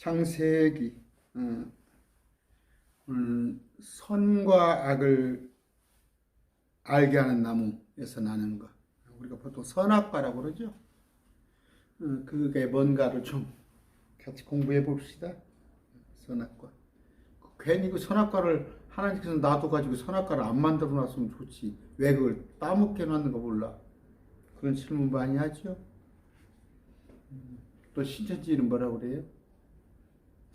창세기 선과 악을 알게 하는 나무에서 나는 것. 우리가 보통 선악과라고 그러죠. 그게 뭔가를 좀 같이 공부해 봅시다. 선악과. 괜히 그 선악과를 하나님께서 놔둬가지고 선악과를 안 만들어 놨으면 좋지. 왜 그걸 따먹게 놨는가 몰라. 그런 질문 많이 하죠. 또 신천지는 뭐라고 그래요?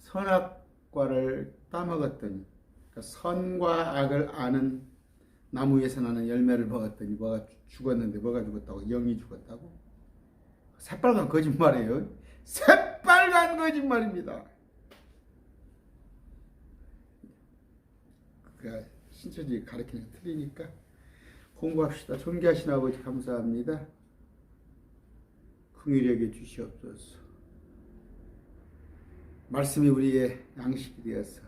선악과를 따먹었더니, 그러니까 선과 악을 아는 나무에서 나는 열매를 먹었더니 뭐가 죽었는데 뭐가 죽었다고? 영이 죽었다고? 새빨간 거짓말이에요. 새빨간 거짓말입니다. 그가 신천지 가르치는 게 틀리니까 공부합시다. 존귀하신 아버지 감사합니다. 긍휼히 주시옵소서. 말씀이 우리의 양식이 되어서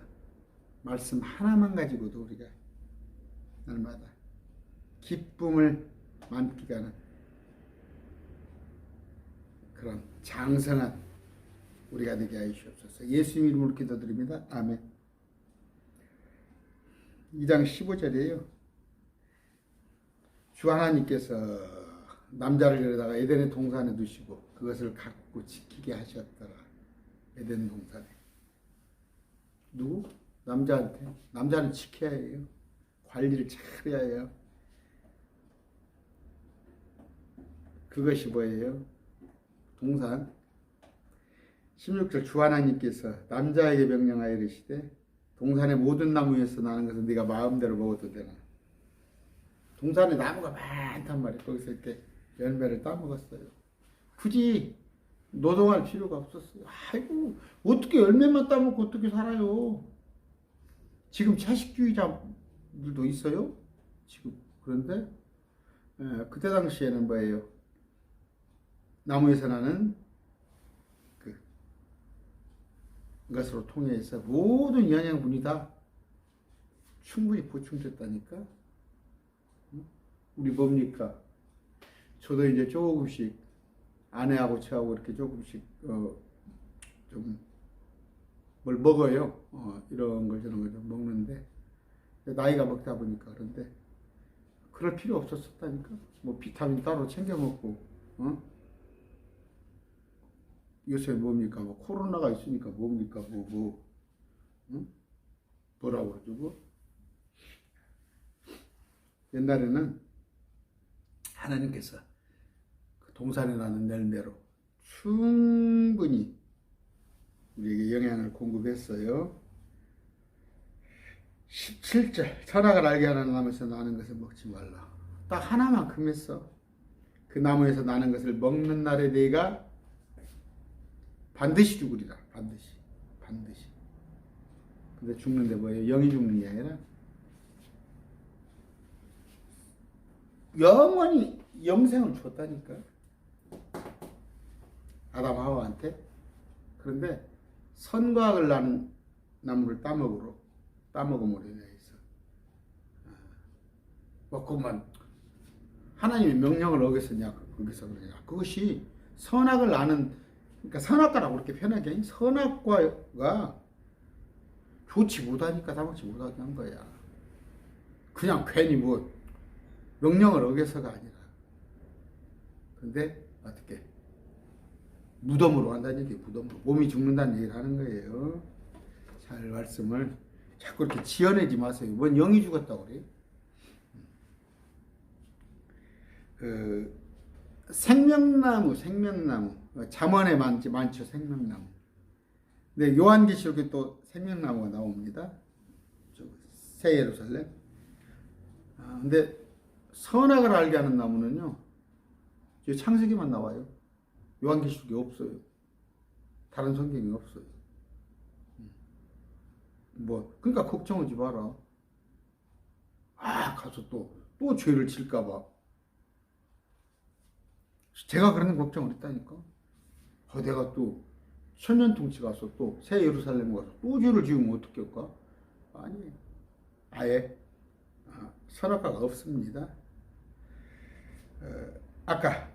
말씀 하나만 가지고도 우리가 날마다 기쁨을 만끽하는 그런 장성한 우리가 되게 하시옵소서. 예수님 이름으로 기도드립니다. 아멘. 2장 15절이에요. 주 하나님께서 남자를 데려다가 에덴의 동산에 두시고 그것을 갖고 지키게 하셨더라. 에덴 동산에. 누구? 남자한테. 남자는 지켜야 해요. 관리를 잘해야 해요. 그것이 뭐예요? 동산. 16절 주 하나님께서 남자에게 명령하여 이르시되 동산의 모든 나무 위에서 나는 것은 네가 마음대로 먹어도 되나. 동산에 나무가 많단 말이에요. 거기서 이렇게 열매를 따먹었어요. 굳이 노동할 필요가 없었어요. 아이고 어떻게 열매만 따먹고 어떻게 살아요. 지금 채식주의자들도 있어요. 지금 그런데 그때 당시에는 뭐예요? 나무에서 나는 그것으로 통해서 모든 영양분이 다 충분히 보충됐다니까. 우리 뭡니까? 저도 이제 조금씩 아내하고 저하고 이렇게 조금씩 좀 뭘 먹어요. 이런 걸 저런 걸 좀 먹는데 나이가 먹다 보니까. 그런데 그럴 필요 없었다니까. 뭐 비타민 따로 챙겨 먹고 요새 뭡니까? 뭐 코로나가 있으니까 뭡니까? 뭐라고 그러죠? 뭐? 옛날에는 하나님께서 그 동산에 나는 열매로 충분히 우리에게 영양을 공급했어요. 17절 선악을 알게 하는 나무에서 나는 것을 먹지 말라. 딱 하나만큼 했어. 그 나무에서 나는 것을 먹는 날에 네가 반드시 죽으리라. 반드시. 근데 죽는데 뭐예요? 영이 죽는 게 아니라 영원히 영생을 줬다니까. 아담 하와한테. 그런데 선과 악을 나는 나무를 따먹음으로 인해서 먹고만 하나님의 명령을 어겼으냐 거기서 그러냐. 그것이 선악을 아는, 그러니까 선악과라고 그렇게 편하게 하니 선악과가 좋지 못하니까 따먹지 못하게 한 거야. 그냥 괜히 뭐 명령을 어겨서가 아니라. 근데 어떻게 무덤으로 간다는 얘기예요. 무덤으로. 몸이 죽는다는 얘기를 하는 거예요. 잘 말씀을 자꾸 이렇게 지어내지 마세요. 뭔 영이 죽었다고 그래요. 생명나무 잠언에 많죠. 생명나무. 근데 요한계시록에 또 생명나무가 나옵니다. 새 예루살렘. 근데 선악을 알게 하는 나무는요, 창세기만 나와요. 요한계시록에 없어요. 다른 성경이 없어요. 그러니까 걱정하지 마라. 가서 또 죄를 질까봐. 제가 그런 걱정을 했다니까. 내가 또 천년통치 가서 또 새 예루살렘 가서 또 죄를 지으면 어떻게 할까? 아니, 아예 선악과가 없습니다. 아까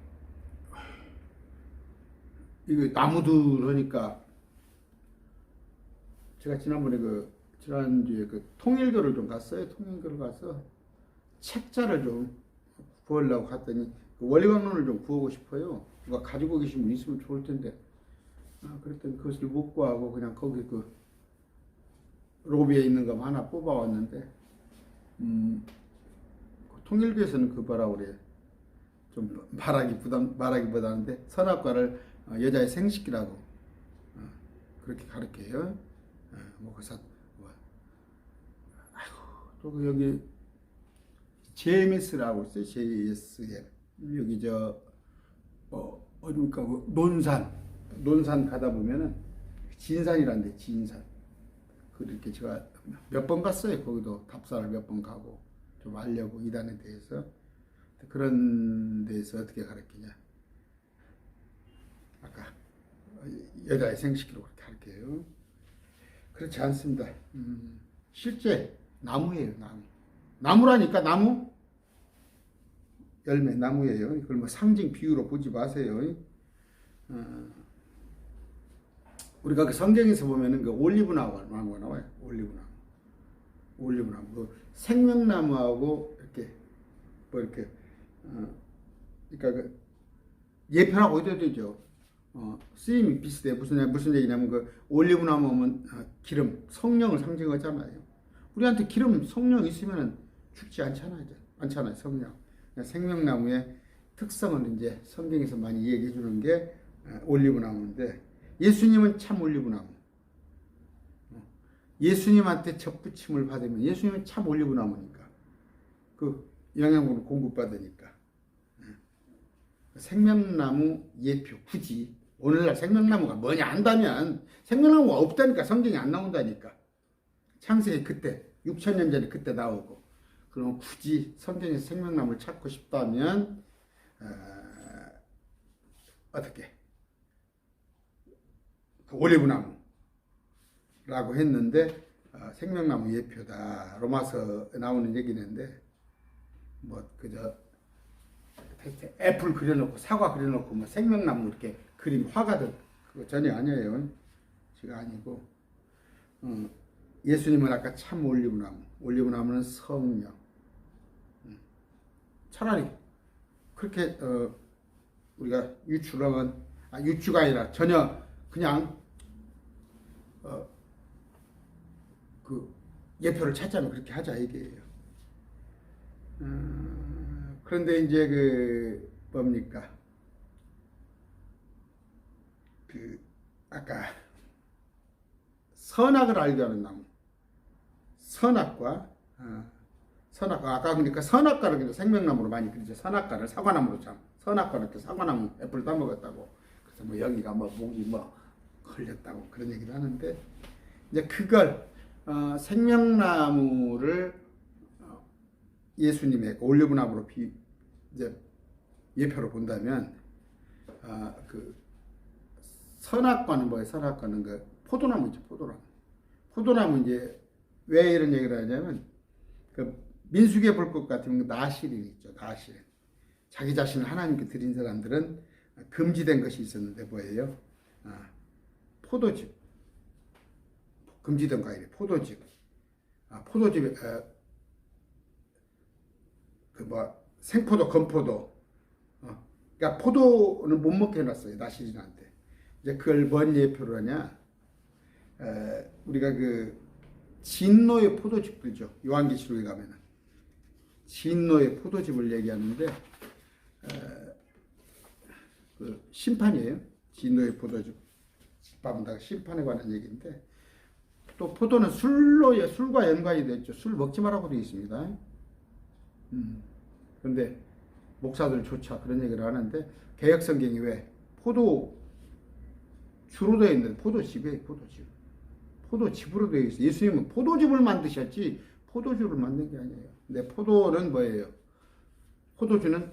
이거 나무들 하니까 제가 지난번에 지난주에 통일교를 좀 갔어요. 통일교를 가서 책자를 좀 구하려고 갔더니 원리강론을 좀 구하고 싶어요. 누가 가지고 계신 분 있으면 좋을 텐데. 그랬더니 그것을 못 구하고 그냥 거기 로비에 있는 거 하나 뽑아왔는데, 통일교에서는 뭐라고 그래요? 좀 말하기보다는 선악과를 여자의 생식기라고 그렇게 가르쳐요. 또 여기 JMS라고 있어요. JSM. 여기 어디입니까? 논산 가다 보면은 진산이란데, 진산. 그렇게 제가 몇 번 갔어요. 거기도 답사를 몇 번 가고 좀 알려고, 이단에 대해서. 그런 데서 어떻게 가르치냐? 아까 여자의 생식기로 그렇게 가르쳐요. 그렇지 않습니다. 실제 나무예요, 나무. 나무라니까, 나무. 열매 나무예요. 이걸 뭐 상징 비유로 보지 마세요. 우리가 그 성경에서 보면은 올리브나무가 나와요. 올리브나무. 생명나무하고 이렇게 그러니까 예편하고 이래도 되죠. 쓰임이 비슷해. 무슨 얘기냐면 올리브나무 하면 기름, 성령을 상징하잖아요. 우리한테 기름, 성령 있으면 죽지 않잖아요. 성령. 생명나무의 특성은 이제 성경에서 많이 얘기해 주는 게 올리브나무인데, 예수님은 참 올리브나무. 예수님한테 접붙임을 받으면 예수님은 참 올리브나무니까. 그 영양분을 공급받으니까. 생명나무 예표, 굳이 오늘날 생명나무가 뭐냐 한다면, 생명나무가 없다니까. 성경이 안 나온다니까. 창세기 그때 6,000년 전에 그때 나오고. 그럼 굳이 성경에서 생명나무를 찾고 싶다면 어떻게? 올리브나무라고 했는데 생명나무 예표다. 로마서에 나오는 얘기인데, 애플 그려놓고 사과 그려놓고 생명나무 이렇게 그림 화가들 그거 전혀 아니에요. 제가 아니고, 예수님은 아까 참 올리브나무는 성령. 차라리 그렇게 우리가 유추가 아니라 전혀 그냥 예표를 찾자면 그렇게 하자 이게예요. 그런데 이제 뭡니까? 아까 선악을 알게 하는 나무. 선악과 아까 그러니까 선악과를 그냥 생명나무로 많이 그리죠. 선악과를 사과나무로 선악과를 이렇게 사과나무 애플 따먹었다고. 그래서 여기가 목이 걸렸다고 그런 얘기를 하는데, 이제 그걸 생명나무를 예수님의 올리브나무로 이제 예표로 본다면, 선악과는 뭐예요? 선악과는 포도나무죠, 포도나무 이제 왜 이런 얘기를 하냐면, 민수기의 불꽃 같은 나실인 있죠, 나실. 자기 자신을 하나님께 드린 사람들은 금지된 것이 있었는데 뭐예요? 포도즙. 금지된 과일이 포도즙. 포도즙에 생포도, 건포도. 그러니까 포도는 못 먹게 해놨어요, 나실인한테. 이제 그걸 뭔 예표로 하냐? 우리가 진노의 포도즙들죠. 요한계시록에 가면은 진노의 포도즙을 얘기하는데, 심판이에요. 진노의 포도즙. 집밥은 다 심판에 관한 얘기인데, 또 포도는 술과 연관이 됐죠. 술 먹지 말라고 되어 있습니다. 그런데 목사들조차 그런 얘기를 하는데, 개역성경이 왜 주로 되어 있는 포도즙이에요. 포도즙으로 되어 있어요. 예수님은 포도즙을 만드셨지 포도주를 만든 게 아니에요. 근데 포도는 뭐예요? 포도주는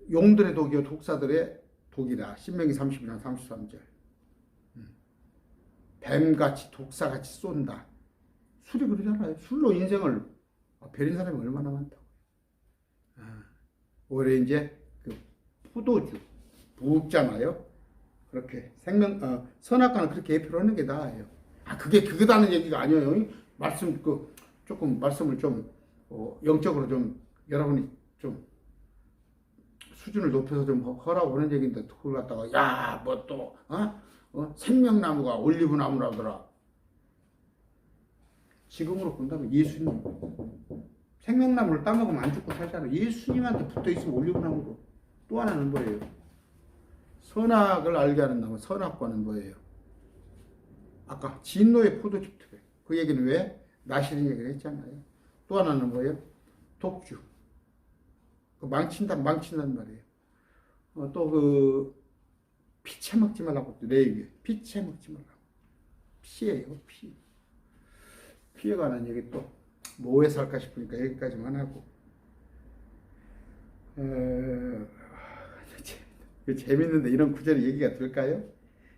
용들의 독이요 독사들의 독이다. 신명기 30장 33절. 뱀같이 독사같이 쏜다. 술이 그러잖아요. 술로 인생을 베린 사람이 얼마나 많다고. 올해 이제 포도주 붓잖아요. 그렇게 선악과는 그렇게 예표로 하는 게 나아요. 그게 그거다는 얘기가 아니에요. 말씀 조금 말씀을 좀 영적으로 좀 여러분이 좀 수준을 높여서 좀 하라고 하는 얘기인데 그걸 갖다가 야 뭐 또 생명나무가 올리브나무라더라. 지금으로 본다면 예수님 생명나무를 따먹으면 안 죽고 살잖아요. 예수님한테 붙어있으면 올리브나무고. 또 하나는 뭐예요? 선악을 알게 하는 나무. 선악과는 뭐예요? 아까 진노의 포도즙 특혜. 그 얘기는 왜? 나시린 얘기를 했잖아요. 또 하나는 뭐예요? 독주. 망친단 말이에요. 또 피채 먹지 말라고 또 레위에 피채 먹지 말라고. 피예요, 피. 피에 관한 얘기 또 뭐해서 할까 싶으니까 여기까지만 하고. 재밌는데 이런 구절의 얘기가 될까요?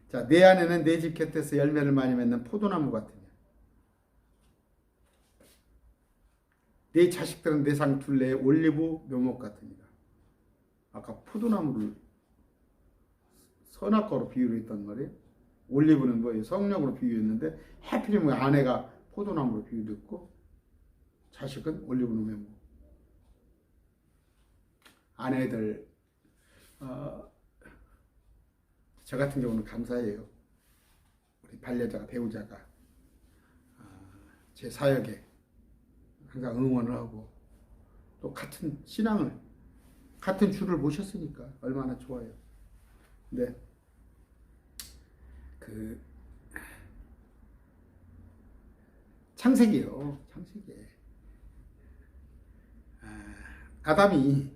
자, 내 안에는 내 집 곁에서 열매를 많이 맺는 포도나무 같으냐. 내 자식들은 내 상 둘레에 올리브 묘목 같으니라. 아까 포도나무를 선악과로 비유를 했단 말이에요. 올리브는 뭐예요? 성령으로 비유했는데 하필이면 아내가 포도나무로 비유됐고 자식은 올리브 묘목. 아내들 저 같은 경우는 감사해요. 우리 반려자가 배우자가 제 사역에 항상 응원을 하고 또 같은 신앙을 같은 줄을 모셨으니까 얼마나 좋아요. 근데 창세기요. 창세기에 아담이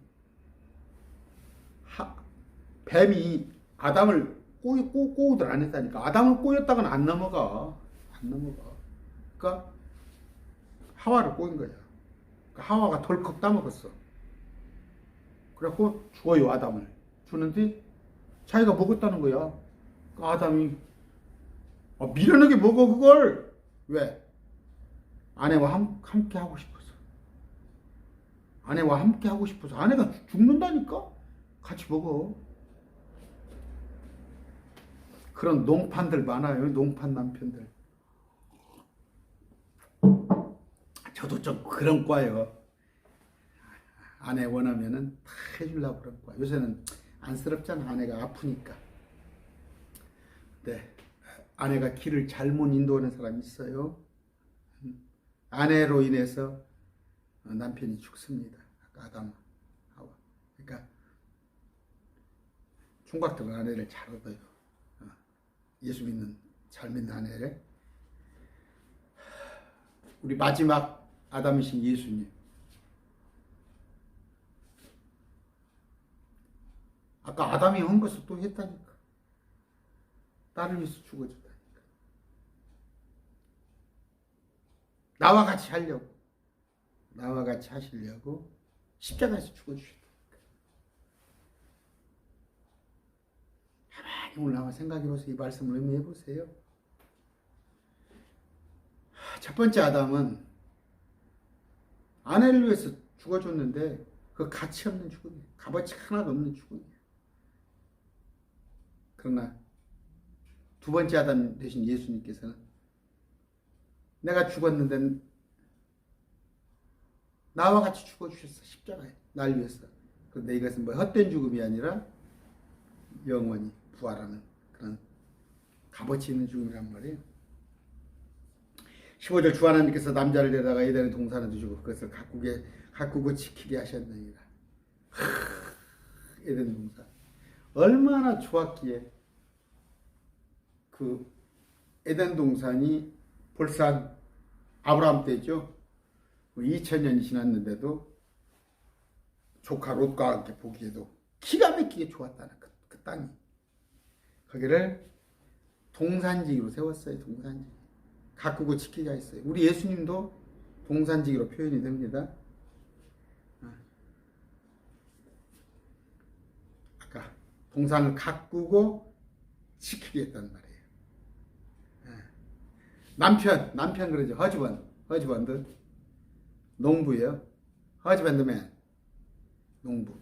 뱀이 아담을 꼬우들 안 했다니까. 아담을 꼬였다가는 안 넘어가. 그러니까 하와를 꼬인 거야. 그러니까 하와가 덜컥 따먹었어. 그래갖고 죽어요. 아담을 주는데 자기가 먹었다는 거야. 그러니까 아담이 미련하게 먹어 그걸. 왜? 아내와 함께 하고 싶어서. 아내와 함께 하고 싶어서. 아내가 죽는다니까. 같이 먹어. 그런 농판들 많아요. 농판 남편들. 저도 좀 그런 과요. 아내 원하면은 다 해주려고 그런 과. 요새는 안쓰럽잖아. 아내가 아프니까. 네. 아내가 길을 잘못 인도하는 사람이 있어요. 아내로 인해서 남편이 죽습니다. 아담, 하와. 그러니까 총각들은 아내를 잘 얻어요. 예수 믿는, 잘 믿는 아내를. 우리 마지막 아담이신 예수님. 아까 아담이 한 것을 또 했다니까. 나를 위해서 죽어줬다니까. 나와 같이 하려고. 나와 같이 하시려고 십자가에서 죽어주셨다니까. 가만히 올라와 생각해보세요. 이 말씀을 의미해보세요. 첫 번째 아담은 아내를 위해서 죽어줬는데 그 가치 없는 죽음이에요. 값어치 하나도 없는 죽음이에요. 그러나 두 번째 아담 되신 예수님께서는 내가 죽었는데 나와 같이 죽어주셨어. 십자가에 날 위해서. 그런데 이것은 뭐 헛된 죽음이 아니라 영원히 부활하는 그런 값어치 있는 죽음이란 말이에요. 15절 주 하나님께서 남자를 데려다가 에덴의 동산에 두시고 그것을 가꾸고 지키게 하셨느니라. 에덴 동산 얼마나 좋았기에. 그 에덴 동산이 벌써 아브라함 때죠. 2000년이 지났는데도 조카 롯과 함께 보기에도 기가 막히게 좋았다는 그 땅이. 거기를 동산지기로 세웠어요. 동산지기. 가꾸고 지키게 했어요. 우리 예수님도 동산지기로 표현이 됩니다. 아까 동산을 가꾸고 지키게 했단 말이에요. 남편 그러죠. 허즈번드 농부예요. 허즈밴드맨 농부.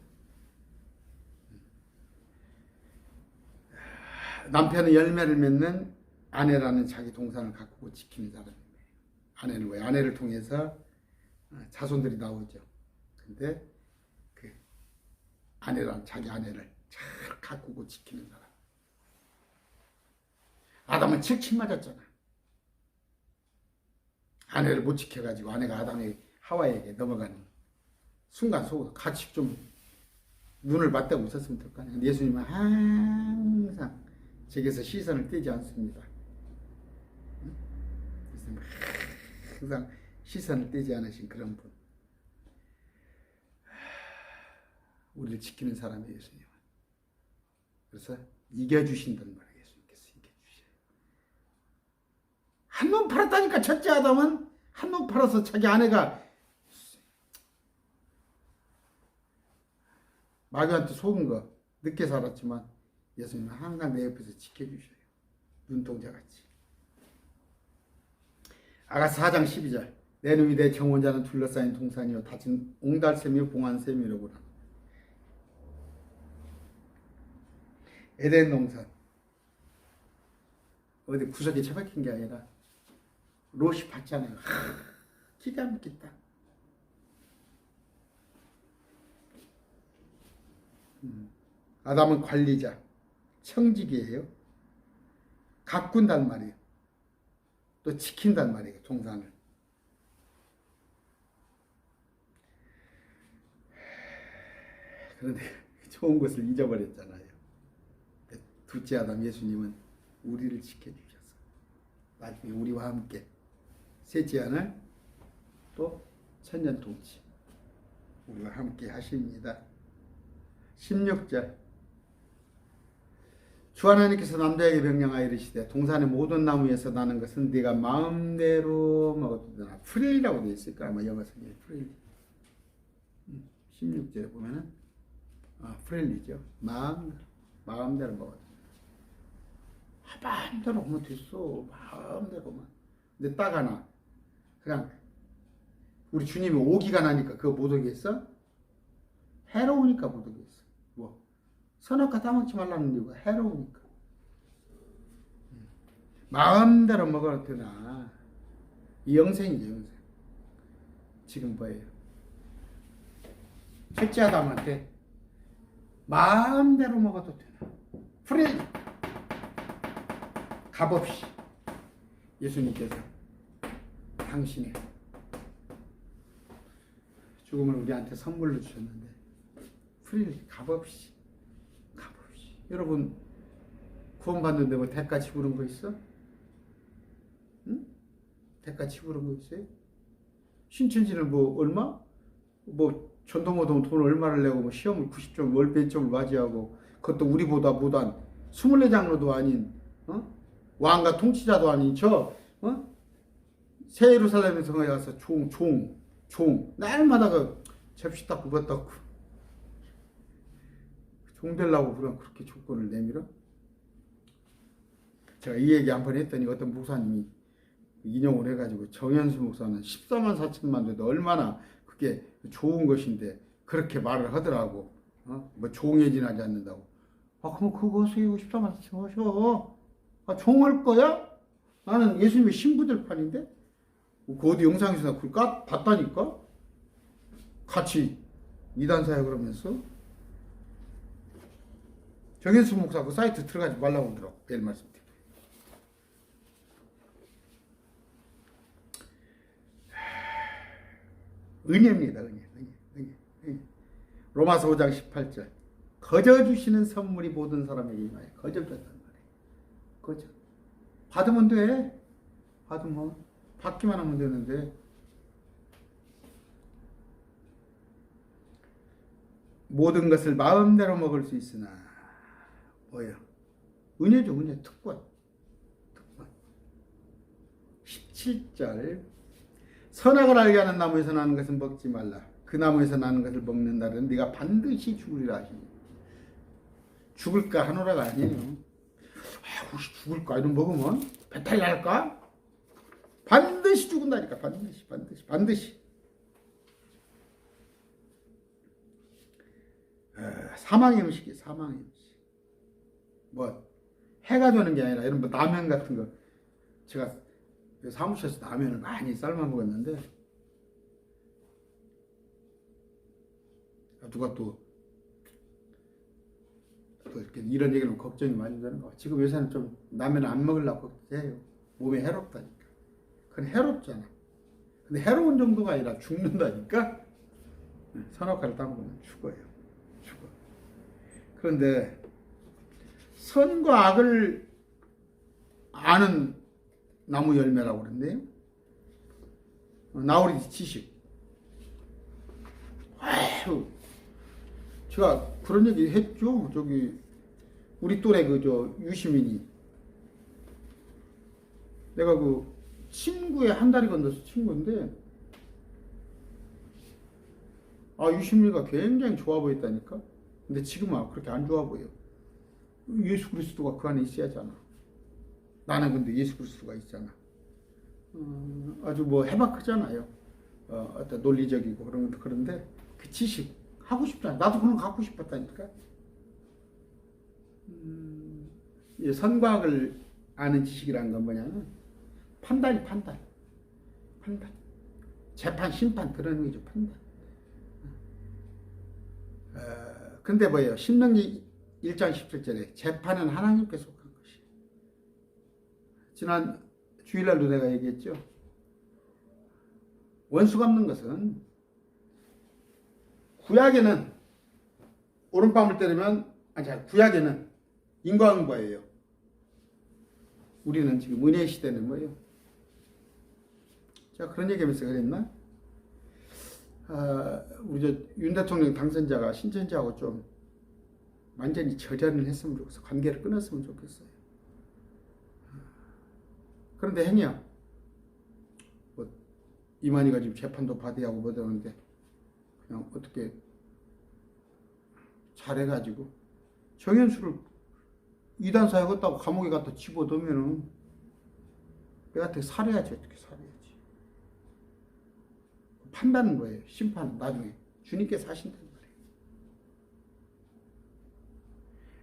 남편은 열매를 맺는 아내라는 자기 동산을 가꾸고 지키는 사람이에요. 아내는 왜? 아내를 통해서 자손들이 나오죠. 근데 그 아내라는 자기 아내를 잘 가꾸고 지키는 사람. 아담은 칠칠 맞았잖아. 아내를 못 지켜가지고 아내가 하와에게 넘어가는 순간 속으로 같이 좀 눈을 맞대고 웃었으면 될 거 아니야. 예수님은 항상 제게서 시선을 떼지 않습니다. 예수님은 항상 시선을 떼지 않으신 그런 분. 우리를 지키는 사람이 예수님은. 그래서 이겨주신단 말이에요. 예수님께서 이겨주셔요. 한 놈 팔았다니까. 첫째 아담은 한 놈 팔아서 자기 아내가 마귀한테 속은 거 늦게 살았지만 예수님은 항상 내 옆에서 지켜주셔요. 눈동자같이. 아가서 4장 12절 내 눈이 내 정원자는 둘러싸인 동산이요 다진 옹달샘이요 봉안샘이로구나. 에덴 동산 어디 구석에 처박힌 게 아니라 롯이 봤잖아요. 기가 막히다. 아담은 관리자, 청지기예요. 가꾼단 말이에요. 또 지킨단 말이에요. 동산을. 그런데 좋은 것을 잊어버렸잖아요. 둘째 아담 예수님은 우리를 지켜주셔서 나중에 우리와 함께 셋째 아들 또 천년통치 우리와 함께 하십니다. 16절 주 하나님께서 남자에게 명령하여 이르시되 동산의 모든 나무에서 나는 것은 네가 마음대로 먹어도 되나. 프레이라고 되어 있을까 아마 영어 성경에 프레이. 16절에 보면은 프레일리죠. 마음대로 먹어도 되나. 마음대로 하면 됐어. 마음대로만. 근데 딱 하나 그냥 우리 주님이 오기가 나니까 그거 못 오겠어? 해로우니까 못 오겠어. 뭐 선악과 따먹지 말라는 이유가 해로우니까. 마음대로 먹어도 되나. 이 영생이죠. 영생. 지금 뭐예요? 첫째 아담한테 마음대로 먹어도 되나. 프레이 값없이 예수님께서 당신의 죽음을 우리한테 선물로 주셨는데 프리리 값없이 여러분 구원받는데 뭐 대가 지불한 거 있어? 응? 대가 지불한 거 있어요? 신천지는 뭐 얼마? 뭐 전도모동 돈 얼마를 내고 뭐 시험을 90점 월배점을 맞이하고 그것도 우리보다 못한 24장로도 아닌 왕과 통치자도 아닌 새 예루살렘 성에 가서 종 날마다 그 접시 닦고 뭐 닦고 종 되려고 그렇게 조건을 내밀어? 제가 이 얘기 한 번 했더니 어떤 목사님이 인용을 해가지고 정현수 목사는 14만 4천만 돼도 얼마나 그게 좋은 것인데 그렇게 말을 하더라고. 뭐 종에 지나지 않는다고. 그럼 그거 쓰이고 14만 4천 하셔. 종할 거야? 나는 예수님의 신부들 판인데? 그 어디 영상에서 나 그걸 봤다니까? 같이 이단사야 그러면서. 정현수 목사 그 사이트 들어가지 말라고 하더라고. 매일 말씀드리고. 은혜입니다. 은혜. 로마서 5장 18절 거저 주시는 선물이 모든 사람에게 임하여 거저 줬단 말이에요. 거저. 받으면 돼. 받으면. 받기만 하면 되는데. 모든 것을 마음대로 먹을 수 있으나 뭐예요? 은혜죠. 은혜. 특권. 17절 선악을 알게 하는 나무에서 나는 것은 먹지 말라. 그 나무에서 나는 것을 먹는 날은 네가 반드시 죽으리라 하시니. 죽을까 하노라가 아니에요. 혹시 죽을까 이런 먹으면 배탈 날까? 반드시 죽은다니까. 반드시. 사망의 음식이에요. 사망의 음식. 뭐 해가 되는 게 아니라 이런 뭐 라면 같은 거 제가 사무실에서 라면을 많이 삶아 먹었는데 누가 또 이렇게 이런 얘기는 걱정이 많이 되는 거. 지금 요새는 좀 라면 안 먹으려고 해요. 몸에 해롭다니까. 그건 해롭잖아. 근데 해로운 정도가 아니라 죽는다니까. 선악과를 따먹으면 죽어요. 죽어. 그런데 선과 악을 아는 나무 열매라고 그러는데요. 나우리 지식. 아유, 제가 그런 얘기 했죠. 저기 우리 또래 유시민이 내가 친구의 한 다리 건너서 친구인데 유시민이가 굉장히 좋아 보였다니까. 근데 지금은 그렇게 안 좋아 보여. 예수 그리스도가 그 안에 있어야 하잖아. 나는 근데 예수 그리스도가 있잖아. 아주 해박하잖아요. 어떤 논리적이고 그런데 그 지식 하고 싶잖아. 나도 그런 거 갖고 싶었다니까. 선과학을 아는 지식이라는 건 뭐냐면 판단. 재판, 심판 그런 의미죠. 판단. 근데 뭐예요? 신명기 1장 17절에 재판은 하나님께 속한 것이. 지난 주일날도 내가 얘기했죠. 원수 갚는 것은 구약에는 오른밤을 때리면 구약에는 인과응보예요. 우리는 지금 은혜의 시대는 뭐예요? 제가 그런 얘기하면서 그랬나? 우리 윤 대통령 당선자가 신천지하고 좀 완전히 절연을 했으면 좋겠어. 관계를 끊었으면 좋겠어요. 그런데 행이야. 이만희가 지금 재판도 받아야 하고 뭐하는데 그냥 어떻게 잘해가지고 정현수를 이단사에 걷다고 감옥에 갖다 집어넣으면은 내한테 살해야지. 어떻게 살해야지. 판단은 뭐예요? 심판은 나중에 주님께서 하신다는 말이에요.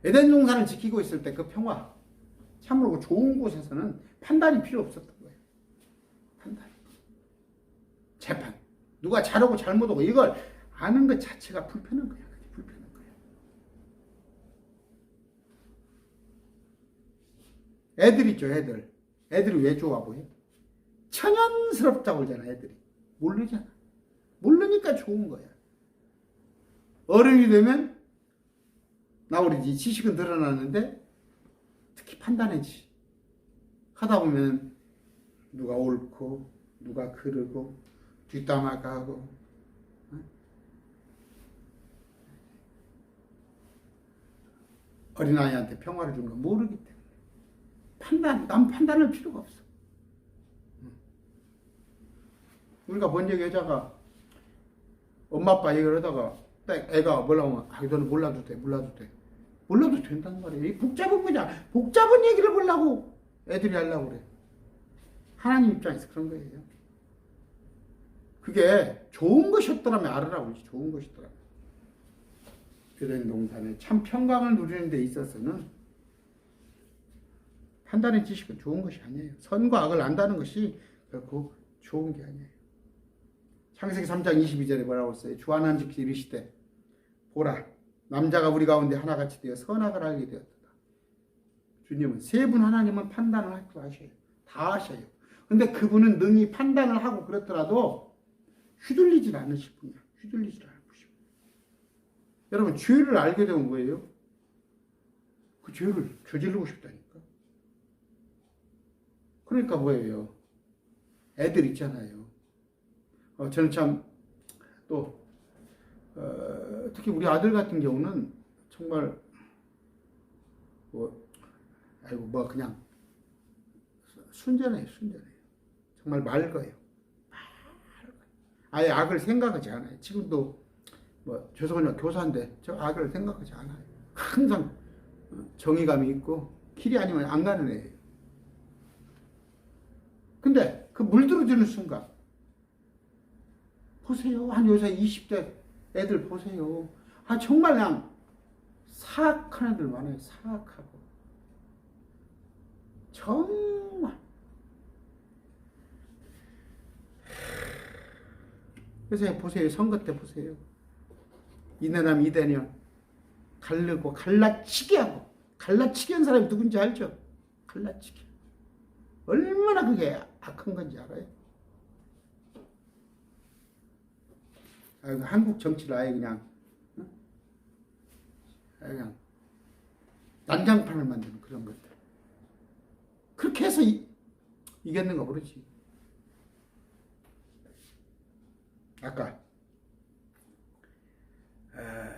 에덴 동산을 지키고 있을 때 그 평화, 참으로 좋은 곳에서는 판단이 필요 없었던 거예요. 판단, 재판, 누가 잘하고 잘못하고 이걸 아는 것 자체가 불편한 거야. 그게 불편한 거야. 애들 있죠, 애들. 애들이 왜 좋아 보여? 천연스럽다고 그러잖아, 애들이. 모르잖아. 모르니까 좋은 거야. 어른이 되면 나오리지. 지식은 늘어나는데 특히 판단해지. 하다 보면 누가 옳고 누가 그르고 뒷담화가고 어린아이한테 평화를 주는 거 모르기 때문에 남 판단할 필요가 없어. 우리가 본 적이 여자가 엄마 아빠 얘기를 하다가 딱 애가 뭐라고 하면 너는 몰라도 돼. 몰라도 된다는 말이에요. 이 복잡한 거냐. 복잡한 얘기를 보려고 애들이 하려고 그래. 하나님 입장에서 그런 거예요. 그게 좋은 것이었더라면 알으라고 그러지. 좋은 것이더라면. 에덴 동산에 참 평강을 누리는 데 있어서는 판단의 지식은 좋은 것이 아니에요. 선과 악을 안다는 것이 결코 좋은 게 아니에요. 창세기 3장 22절에 뭐라고 했어요? 주 하나님께서 이르시되 보라 남자가 우리 가운데 하나같이 되어 선악을 알게 되었다. 주님은 세 분 하나님은 판단을 하셔요. 다 하셔요. 근데 그분은 능히 판단을 하고 그렇더라도 휘둘리질 않으실 분이야. 휘둘리질 않을 분이야. 여러분 죄를 알게 되면 뭐예요? 그 죄를 저지르고 싶다니까. 그러니까 뭐예요? 애들 있잖아요. 저는 참 또 특히 우리 아들 같은 경우는 정말 그냥 순전해요. 정말 맑아요. 아예 악을 생각하지 않아요. 지금도 죄송하지만 교사인데 저 악을 생각하지 않아요. 항상 정의감이 있고 길이 아니면 안 가는 애예요. 근데 그 물들어지는 순간 보세요. 한 요새 20대 애들 보세요. 정말 그냥 사악한 애들 많아요. 사악하고. 정말 그래서 보세요. 선거 때 보세요. 이내남 이대년 갈르고 갈라치기 하고, 갈라치기 한 사람이 누군지 알죠? 갈라치기. 얼마나 그게 악한 건지 알아요? 한국 정치를 아예 그냥 난장판을 만드는 그런 것들. 그렇게 해서 이겼는가 모르지. 아까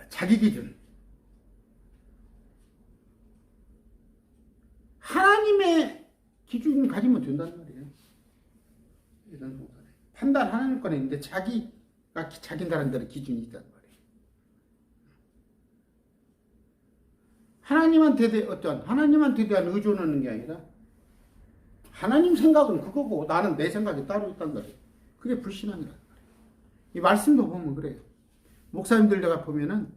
자기 기준, 하나님의 기준 가지면 된다는 말이에요. 이런 성산에 판단 하나님 거는 있는데 자기가 자긴다는 대로 기준이 있단 말이에요. 하나님한테 대한 의존하는 게 아니라 하나님 생각은 그거고 나는 내 생각이 따로 있단 말이에요. 그게 불신앙이란 말이에요. 이 말씀도 보면 그래요. 목사님들 내가 보면은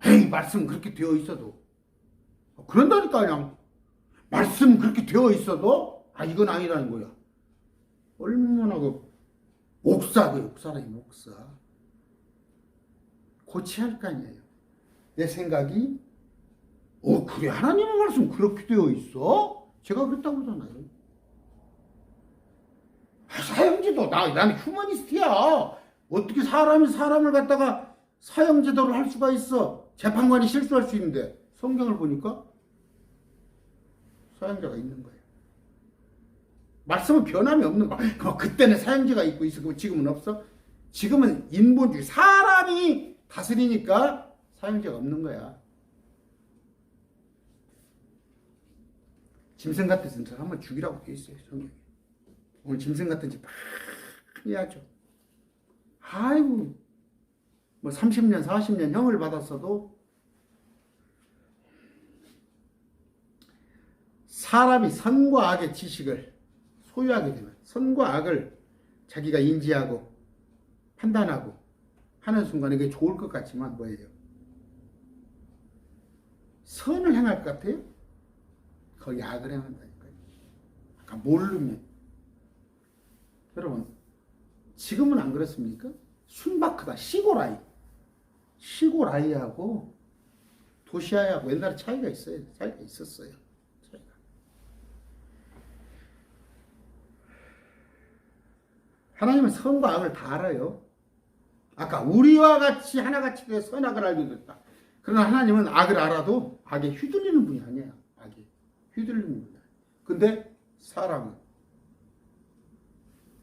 에이 말씀 그렇게 되어 있어도 그런다니까. 그냥 말씀 그렇게 되어 있어도 이건 아니라는 거야. 얼마나 옥사라니 옥사. 고쳐야 할 거 아니에요. 내 생각이 그래 하나님의 말씀 그렇게 되어 있어? 제가 그랬다고 하잖아요. 사형제도 나는 휴머니스트야. 어떻게 사람이 사람을 갖다가 사형제도를 할 수가 있어? 재판관이 실수할 수 있는데 성경을 보니까 사형제가 있는 거예요. 말씀은 변함이 없는 거야. 그때는 사형제가 있고 있었고 지금은 없어? 지금은 인본주의, 사람이 다스리니까 사형제가 없는 거야. 짐승 같은 짓 한번 죽이라고 돼 있어요, 성경에. 오늘 짐승 같은 짓 많이 하죠. 아이고, 30년, 40년 형을 받았어도 사람이 선과 악의 지식을 소유하게 되면, 선과 악을 자기가 인지하고 판단하고 하는 순간에 그게 좋을 것 같지만 뭐예요? 선을 행할 것 같아요? 거기 악을 행한다니까요. 아까 모르면. 여러분, 지금은 안 그렇습니까? 순박하다. 시골 아이하고 도시아이하고 옛날에 차이가 있었어요. 차이가. 하나님은 선과 악을 다 알아요. 아까 우리와 같이 하나같이 돼 선악을 알게 됐다. 그러나 하나님은 악을 알아도 악에 휘둘리는 분이 아니에요. 악에 휘둘리는 분이 아니에요. 근데 사람은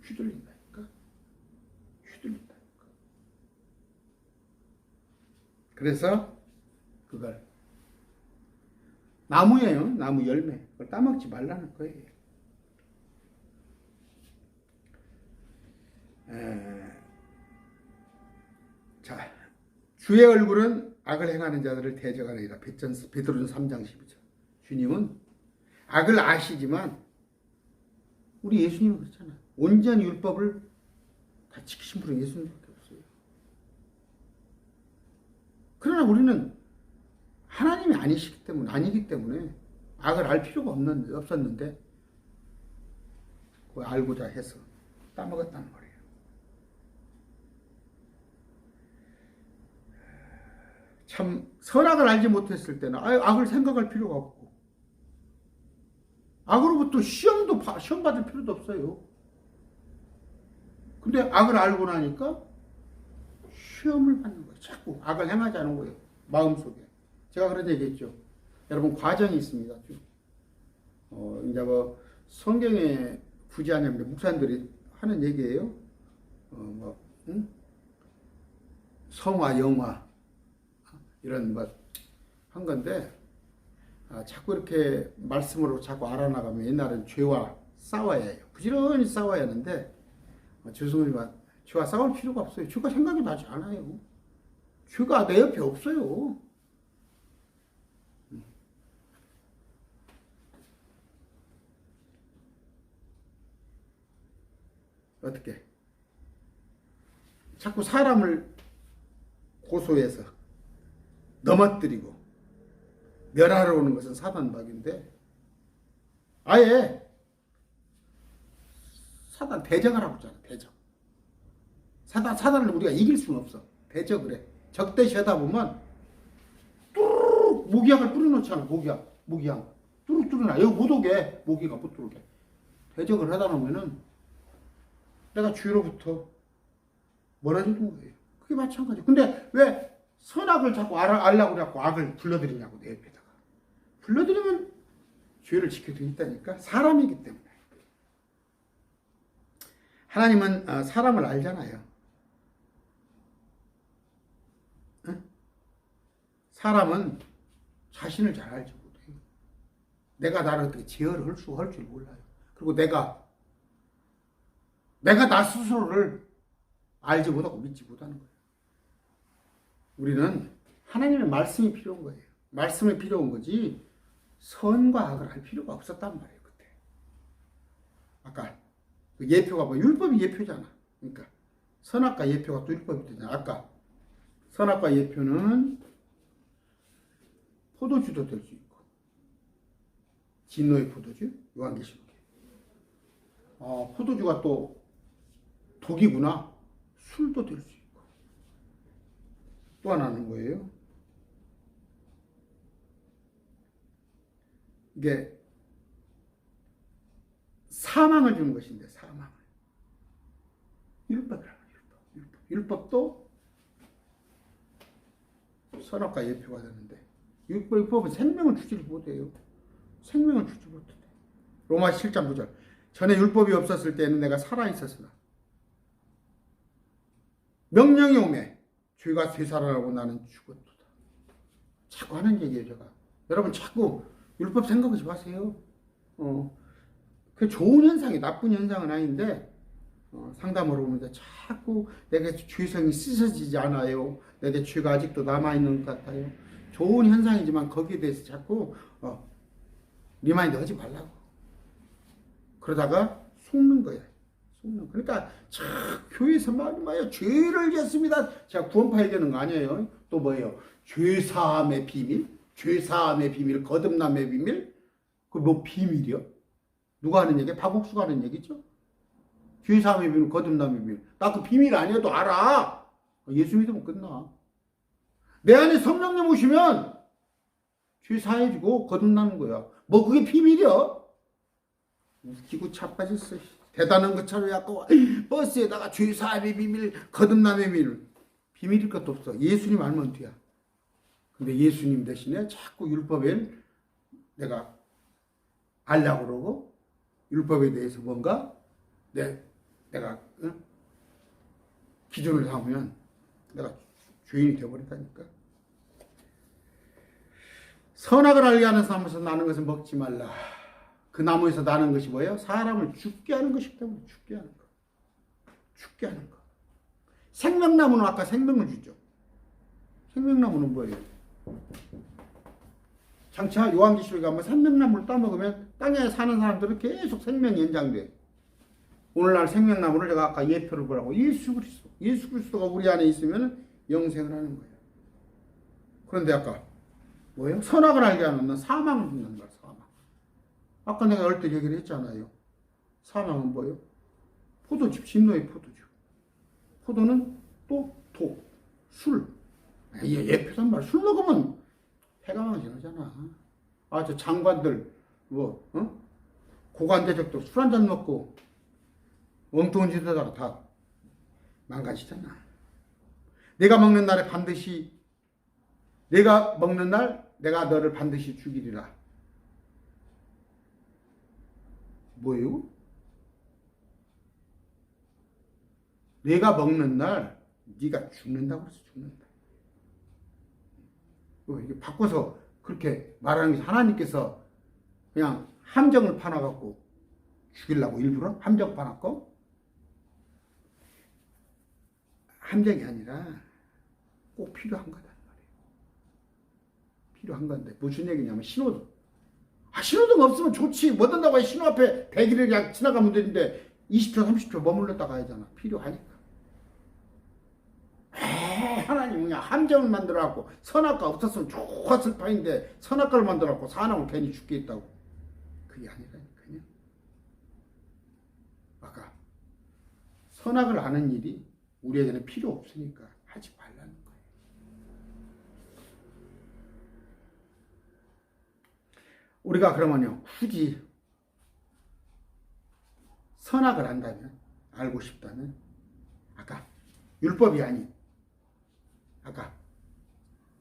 휘둘린다니까. 그래서 그걸 나무예요. 나무 열매. 그걸 따먹지 말라는 거예요. 자, 주의 얼굴은 악을 행하는 자들을 대적하느니라. 베드로전서 3장 12절. 주님은 악을 아시지만 우리 예수님은 그렇잖아요. 온전히 율법을 다 지키신 분은 예수님밖에 없어요. 그러나 우리는 하나님이 아니기 때문에 악을 알 필요가 없었는데 그걸 알고자 해서 따먹었다는 말이에요. 참 선악을 알지 못했을 때는 악을 생각할 필요가 없고 악으로부터 시험 받을 필요도 없어요. 근데 악을 알고 나니까 시험을 받는 거예요. 자꾸 악을 행하지 않은 거예요. 마음속에. 제가 그런 얘기 했죠. 여러분 과정이 있습니다. 이제 성경에 굳이 하냐면 목사님들이 하는 얘기예요. 성화, 영화 이런 한 건데 자꾸 이렇게 말씀으로 자꾸 알아나가면 옛날엔 죄와 싸워야 해요. 부지런히 싸워야 하는데 죄송하지만 죄와 싸울 필요가 없어요. 죄가 생각이 나지 않아요. 죄가 내 옆에 없어요. 어떻게? 자꾸 사람을 고소해서 넘어뜨리고 멸하러 오는 것은 사단박인데 아예 사단 대적을 하고 있잖아. 대적. 사단을 우리가 이길 수는 없어. 대적을 해. 적대시하다 보면 뚜루룩 모기향을 뿌려놓잖아. 모기향 뚜룩뚜룩 나. 여기 못 오게. 모기가 못 들어오게. 대적을 하다 보면은 내가 주위로부터 멀어지는 거예요. 그게 마찬가지. 근데 왜 선악을 자꾸 알라고 그래갖고 악을 불러들이냐고, 내 옆에다가. 불러들이면 죄를 지켜드린다니까. 사람이기 때문에. 하나님은 사람을 알잖아요. 응? 사람은 자신을 잘 알지 못해요. 내가 나를 어떻게 제어를 할 줄 몰라요. 그리고 내가 나 스스로를 알지 못하고 믿지 못하는 거예요. 우리는 하나님의 말씀이 필요한 거예요. 말씀이 필요한 거지 선과 악을 할 필요가 없었단 말이에요. 그때. 아까 그 예표가 뭐 율법이 예표잖아. 그러니까 선악과 예표가 또 율법이 되잖아. 아까 선악과 예표는 포도주도 될 수 있고 진노의 포도주 요한계시록에 포도주가 또 독이구나. 술도 될 수 있고. 또 하나는 뭐예요? 이게 사망을 주는 것인데, 사망을. 율법이라고. 율법도 선악과 예표가 되는데, 율법은 생명을 주지를 못해요. 생명을 주지 못해. 로마 7장 9절. 전에 율법이 없었을 때는 내가 살아있었으나 명령이 오매 죄가 되살아나고 나는 죽었도다. 자꾸 하는 얘기예요, 제가. 여러분 자꾸 율법 생각하지 마세요. 그 좋은 현상이 나쁜 현상은 아닌데 상담으로 보는데 자꾸 내게 죄성이 씻어지지 않아요. 내게 죄가 아직도 남아있는 것 같아요. 좋은 현상이지만 거기에 대해서 자꾸 리마인드 하지 말라고. 그러다가 속는 거야. 그러니까 참 교회에서 말이야 죄를 졌습니다. 제가 구원파 얘기하는 거 아니에요. 또 뭐예요? 죄사함의 비밀, 거듭남의 비밀. 그 뭐 비밀이요? 누가 하는 얘기? 박옥수가 하는 얘기죠. 죄사함의 비밀, 거듭남의 비밀. 나 그 비밀 아니어도 알아. 예수 믿으면 끝나. 내 안에 성령님 오시면 죄 사해지고 거듭나는 거야. 뭐 그게 비밀이야? 웃기고 자빠졌어. 대단한 것처럼 약간 버스에다가 죄사함의 비밀, 거듭남의 비밀. 비밀일 것도 없어. 예수님 알면 돼야. 근데 예수님 대신에 자꾸 율법에 내가 알려고 그러고 율법에 대해서 뭔가 내가 기준을 삼으면 내가 죄인이 되어버린다니까. 선악을 알게 하는 나무에서 나는 것은 먹지 말라. 그 나무에서 나는 것이 뭐예요? 사람을 죽게 하는 것이기 때문에 죽게 하는 거. 죽게 하는 거. 생명나무는 아까 생명을 주죠. 생명나무는 뭐예요? 장차 요한계시록에 가면 생명나무를 따먹으면 땅에 사는 사람들은 계속 생명이 연장돼. 오늘날 생명나무를 제가 아까 예표를 보라고 예수 그리스도가 우리 안에 있으면 영생을 하는 거예요. 그런데 아까 뭐예요? 선악을 알게 하는 사망을 준다는 거야. 사망. 아까 내가 얼핏 얘기를 했잖아요. 사망은 뭐예요? 포도즙, 진노의 포도즙. 포도는 또 독, 술. 예표단 말. 술 먹으면 해가 망신하잖아. 저 장관들 고관대적도 술 한잔 먹고 엉뚱한 짓 하다가 다 망가지잖아. 내가 먹는 날 내가 너를 반드시 죽이리라. 뭐예요? 내가 먹는 날 네가 죽는다고 해서 죽는다. 이게 바꿔서 그렇게 말하는 게 하나님께서 그냥 함정을 파놔갖고 죽이려고 일부러 함정 파놨고, 함정이 아니라 꼭 필요한 거단 말이에요. 필요한 건데 무슨 얘기냐면 신호등. 신호등 없으면 좋지. 뭐 된다고 해. 신호 앞에 100일을 그냥 지나가면 되는데 20초 30초 머물렀다 가야 하잖아. 필요하니까. 하나님 그냥 함정을 만들어갖고 선악과 없었으면 좋았을 판인데 선악과를 만들어갖고 사람을 괜히 죽게 했다고. 그게 아니라니까요. 아까 선악을 아는 일이 우리에게는 필요 없으니까 하지 말라는 거예요. 우리가 그러면요, 굳이 선악을 안다면, 알고 싶다면, 아까 율법이 아닌, 아까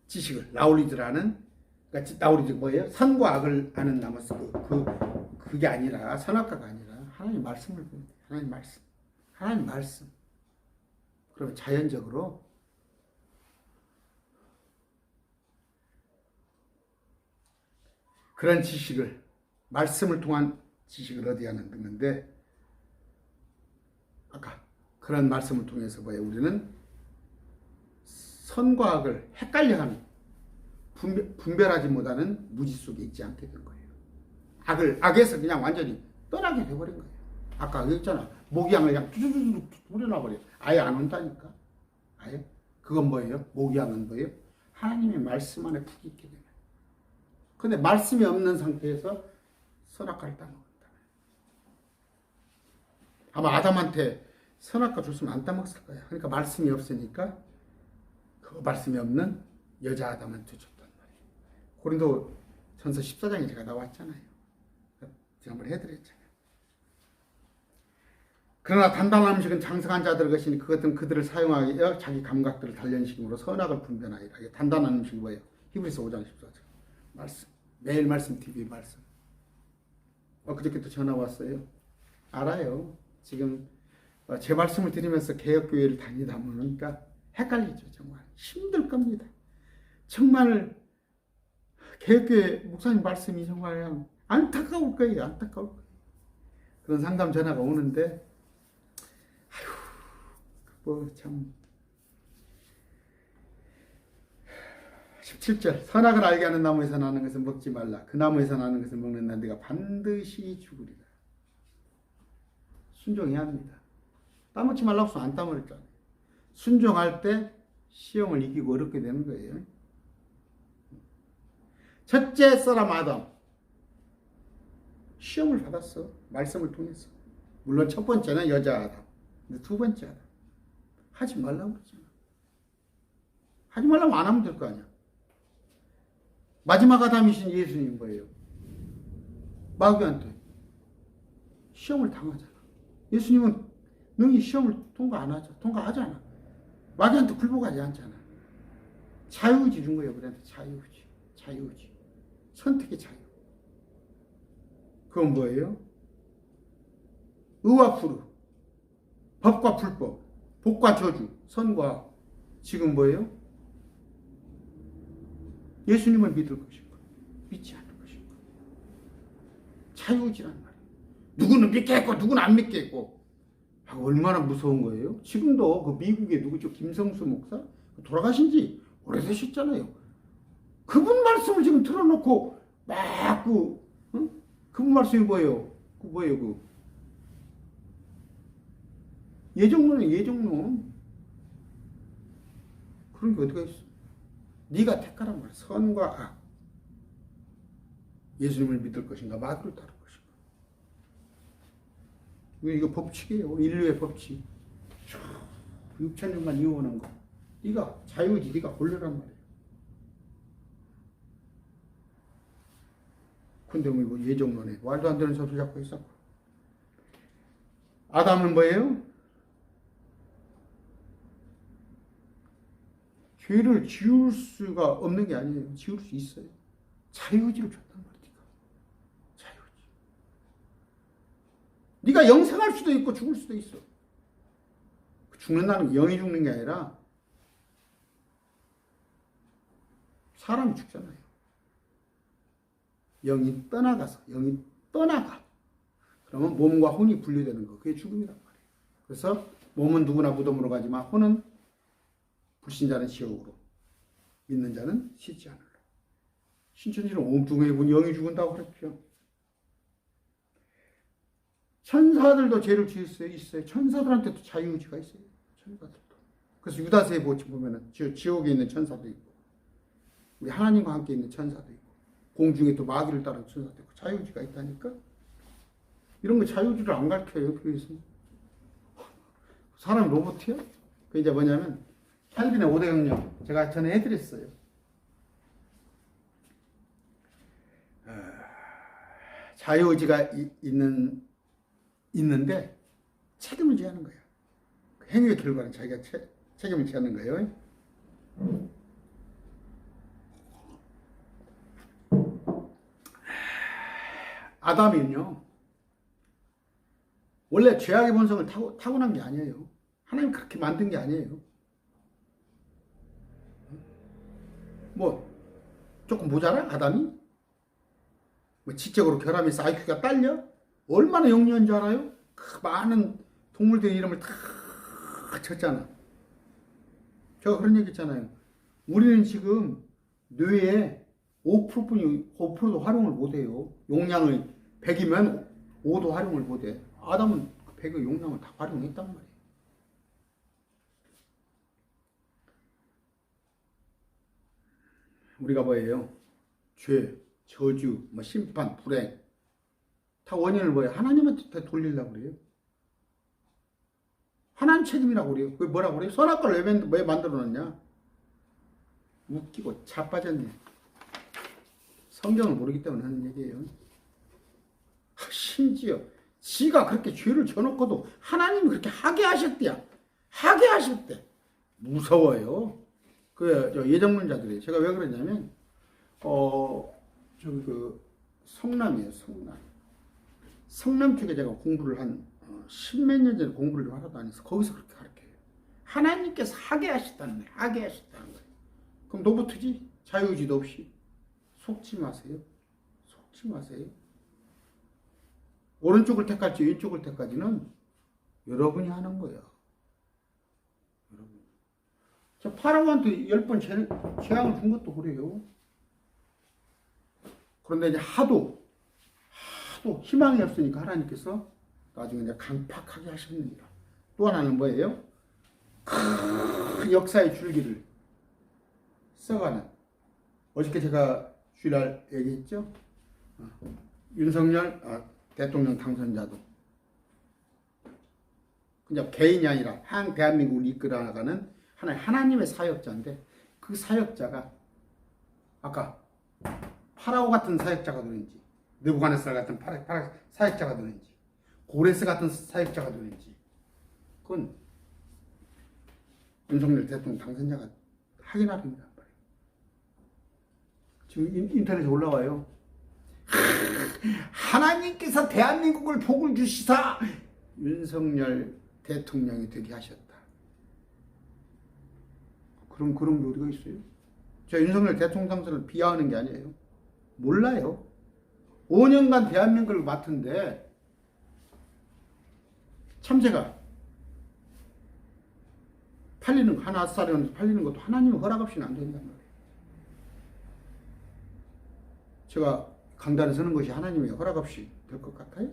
지식을, 나우리즈라는, 그러니까 나우리즈 뭐예요? 선과 악을 아는 나머지 그게 아니라, 선악과가 아니라, 하나님 말씀을 보면 돼요. 하나님 말씀. 하나님 말씀. 그러면 자연적으로 그런 지식을, 말씀을 통한 지식을 얻어야 하는 건데, 아까 그런 말씀을 통해서 뭐예요? 우리는 선과 악을 헷갈려하는, 분별하지 못하는 무지 속에 있지 않게 된 거예요. 악에서 그냥 완전히 떠나게 돼버린 거예요. 아까 그랬잖아. 모기향을 그냥 뚜두두두 뿌려놔버려. 아예 안 온다니까. 아예. 그건 뭐예요? 모기향은 뭐예요? 하나님의 말씀 안에 푹 있게 되는. 근데 말씀이 없는 상태에서 선악과를 따먹는다. 아마 아담한테 선악과 줬으면 안 따먹었을 거야. 그러니까 말씀이 없으니까 그 말씀이 없는 여자 아담한테 줬단 말이에요. 고린도 전서 14장에 제가 나왔잖아요. 제가 한번 해드렸잖아요. 그러나 단단한 음식은 장성한 자들의 것이니 그것은 그들을 사용하여 자기 감각들을 단련시킴으로 선악을 분별하리라. 단단한 음식이 뭐예요? 히브리서 5장 14절. 말씀. 매일 말씀 TV 말씀. 그저께 또 전화 왔어요. 알아요. 지금 제 말씀을 드리면서 개혁교회를 다니다 보니까 헷갈리죠. 정말 힘들 겁니다. 정말 개혁교회 목사님 말씀이 정말 안타까울 거예요. 안타까울 거예요. 그런 상담 전화가 오는데 참 17절 선악을 알게 하는 나무에서 나는 것을 먹지 말라. 그 나무에서 나는 것을 먹는 날 네가 반드시 죽으리라. 순종해야 합니다. 따먹지 말라고 해서 안 따먹었잖아요. 순종할 때 시험을 이기고 어렵게 되는 거예요. 첫째 사람 아담 시험을 받았어. 말씀을 통해서. 물론 첫 번째는 여자 아담. 근데 두 번째 아담 하지 말라고 그랬잖아. 하지 말라고 안 하면 될 거 아니야. 마지막 아담이신 예수님 뭐예요? 마귀한테 시험을 당하잖아. 예수님은 능히 시험을 통과하잖아. 마귀한테 굴복하지 않잖아. 자유의지 준 거예요. 우리한테 자유의지. 선택의 자유. 그건 뭐예요? 의와 불의, 법과 불법, 복과 저주, 선과 악. 지금 뭐예요? 예수님을 믿을 것인가? 믿지 않을 것인가? 자유의지란 말이에요. 누구는 믿겠고 누구는 안 믿겠고. 얼마나 무서운 거예요? 지금도 그 미국의 누구죠? 김성수 목사? 돌아가신 지 오래되셨잖아요. 그분 말씀을 지금 틀어놓고 막 그분 말씀이 뭐예요? 예정론이에요. 예정론. 그런 게 어디가 있어? 네가 택하란 말이야. 선과 악. 예수님을 믿을 것인가 마귀를 따를 것인가. 이거 법칙이에요. 인류의 법칙. 6,000년간 이어오는 거. 네가 자유지 네가 골라란 말이에요. 근데 뭐 예정론에 말도 안 되는 소리 잡고 있어. 아담은 뭐예요? 죄를 지울 수가 없는 게 아니에요. 지울 수 있어요. 자유의지를 줬단 말이야. 자유의지. 네가 영생할 수도 있고 죽을 수도 있어. 죽는다는 게 영이 죽는 게 아니라 사람이 죽잖아요. 영이 떠나가. 그러면 몸과 혼이 분리되는 거. 그게 죽음이란 말이에요. 그래서 몸은 누구나 무덤으로 가지만 혼은 불신자는 지옥으로, 믿는 자는 씻지 않으라. 신천지는 엉뚱해 본 영이 죽은다고 그랬죠. 천사들도 죄를 지을 수 있어요. 천사들한테도 자유의지가 있어요. 천사들도. 그래서 유다서에 보면은 지옥에 있는 천사도 있고, 우리 하나님과 함께 있는 천사도 있고, 공중에 또 마귀를 따르는 천사도 있고, 자유의지가 있다니까. 이런 거 자유의지를 안 가르쳐요, 교회에서. 사람이 로봇이야? 그 이제 뭐냐면 켈빈의 5대 강령 제가 전에 해드렸어요. 자유의지가 있는데 책임을 져야 하는 거예요. 행위의 결과는 자기가 책임을 져야 하는 거예요. 아담이요 원래 죄악의 본성을 타고난 게 아니에요. 하나님 그렇게 만든 게 아니에요. 뭐 조금 모자라 아담이? 뭐 지적으로 결함해서 IQ가 딸려? 얼마나 영리한 줄 알아요? 그 많은 동물들 이름을 다 쳤잖아. 제가 그런 얘기 했잖아요. 우리는 지금 뇌에 5%도 활용을 못해요. 용량을 100이면 5도 활용을 못해. 아담은 100의 용량을 다 활용했단 말이에요. 우리가 뭐예요? 죄, 저주, 뭐 심판, 불행 다 원인을 뭐예요? 하나님한테 돌리려고 그래요. 하나님 책임이라고 그래요. 그게 뭐라고 그래요? 선악과를 왜 만들어놨냐? 웃기고 자빠졌네. 성경을 모르기 때문에 하는 얘기예요. 심지어 지가 그렇게 죄를 져놓고도 하나님이 그렇게 하게 하셨대야. 하게 하셨대. 무서워요. 저 예정론자들이 제가 왜 그러냐면 저기 그 성남이에요. 성남 쪽에 제가 공부를 한 10몇 년 전에 공부를 좀 하러 다녀서 거기서 그렇게 가르쳐요. 하나님께서 하게 하셨다는 거예요. 하게 하셨다는 거예요. 그럼 노부트지? 자유의지도 없이. 속지 마세요. 속지 마세요. 오른쪽을 택할지 왼쪽을 택할지는 여러분이 하는 거예요. 여러분. 저 파라오한테 10번 재앙을 준 것도 그래요. 그런데 이제 하도 희망이 없으니까 하나님께서 나중에 이제 강팍하게 하십니다. 또 하나는 뭐예요? 큰 역사의 줄기를 써가는. 어저께 제가 주일날 얘기했죠? 윤석열 대통령 당선자도 그냥 개인이 아니라 대한민국을 이끌어나가는 하나님의 사역자인데 그 사역자가 아까 파라오 같은 사역자가 되는지 느부갓네살 같은 사역자가 되는지 고레스 같은 사역자가 되는지 그건 윤석열 대통령 당선자가 확인하랍니다. 지금 인터넷에 올라와요. 하나님께서 대한민국을 복을 주시사 윤석열 대통령이 되게 하셨다. 그런 게 어디가 있어요? 제가 윤석열 대통령 당선을 비하하는 게 아니에요. 몰라요. 5년간 대한민국을 맡은데 참새가 팔리는 거 하나 쌀이 팔리는 것도 하나님의 허락 없이는 안 된단 말이에요. 제가 강단에 서는 것이 하나님의 허락 없이 될 것 같아요?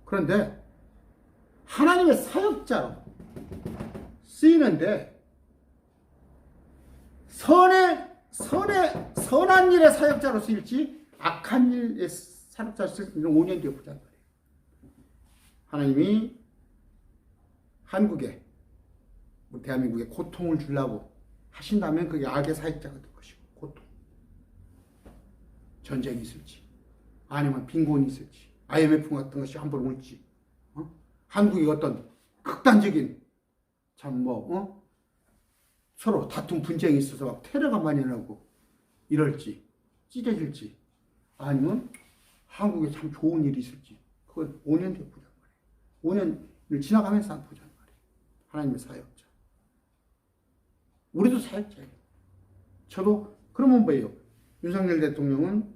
그런데 하나님의 사역자로 쓰이는데 선한 일의 사역자로 쓰일지 악한 일의 사역자로 쓰일지는 5년 뒤에 보자는 말이에요. 하나님이 한국에 대한민국에 고통을 주려고 하신다면 그게 악의 사역자가 될 것이고 고통 전쟁이 있을지 아니면 빈곤이 있을지 IMF 같은 것이 한번 올지 한국이 어떤 극단적인 서로 다툼 분쟁이 있어서 막 테러가 많이 나고 이럴지 찢어질지 아니면 한국에 참 좋은 일이 있을지 그건 5년 뒤에 보자 말이에요. 5년을 지나가면서 보자 말이에요. 하나님의 사역자. 우리도 사역자예요. 저도 그러면 뭐예요? 윤석열 대통령은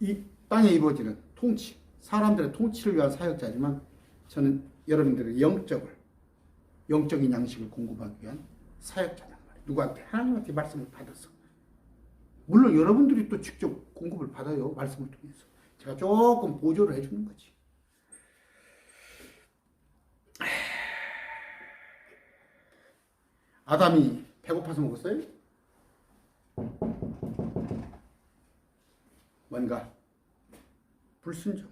이 땅에 이루어지는 통치, 사람들의 통치를 위한 사역자지만 저는 여러분들의 영적인 양식을 공급하기 위한 사역자란 말이에요. 누구한테? 하나님한테 말씀을 받아서. 물론 여러분들이 또 직접 공급을 받아요. 말씀을 통해서. 제가 조금 보조를 해주는 거지. 아담이 배고파서 먹었어요? 뭔가 불순종.